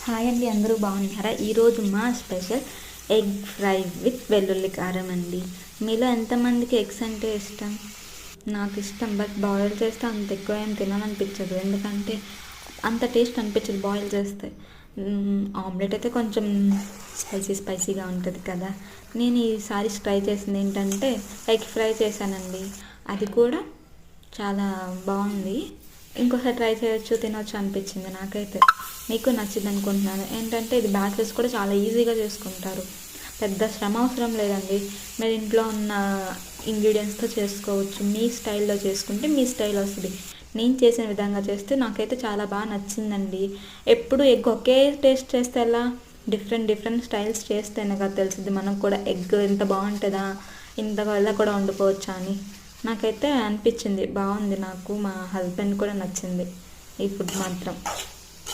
Hi అండి, అందరూ బాగున్నారా? ఈరోజు మా స్పెషల్ ఎగ్ ఫ్రై విత్ వెల్లుల్లి కారం అండి. మీలో ఎంతమందికి ఎగ్స్ అంటే ఇష్టం? నాకు ఇష్టం, బట్ బాయిల్ చేస్తే అంత ఎక్కువ ఏం తినాలనిపించదు. ఎందుకంటే అంత టేస్ట్ అనిపించదు బాయిల్ చేస్తే. ఆమ్లెట్ అయితే కొంచెం స్పైసీగా ఉంటుంది కదా. నేను ఈసారి ట్రై చేసింది ఏంటంటే ఎగ్ ఫ్రై చేశానండి. అది కూడా చాలా బాగుంది. ఇంకోసారి ట్రై చేయొచ్చు, తినొచ్చు అనిపించింది నాకైతే. మీకు నచ్చింది అనుకుంటున్నాను. ఏంటంటే ఇది బ్యాచిలర్స్ కూడా చాలా ఈజీగా చేసుకుంటారు. పెద్ద శ్రమ అవసరం లేదండి. మీరు ఇంట్లో ఉన్న ఇంగ్రీడియంట్స్తో చేసుకోవచ్చు. మీ స్టైల్లో చేసుకుంటే మీ స్టైల్ వస్తుంది. నేను చేసిన విధంగా చేస్తే నాకైతే చాలా బాగా నచ్చిందండి. ఎప్పుడు ఎగ్ ఒకే టేస్ట్ చేస్తే ఎలా? డిఫరెంట్ స్టైల్స్ చేస్తేనే కదా తెలిసింది మనకు కూడా ఎగ్ ఇంత బాగుంటుందా, ఇంతగా కూడా వండుకోవచ్చా అని. నాకైతే అనిపించింది బాగుంది. నాకు మా హస్బెండ్ కూడా నచ్చింది ఈ ఫుడ్ మాత్రం.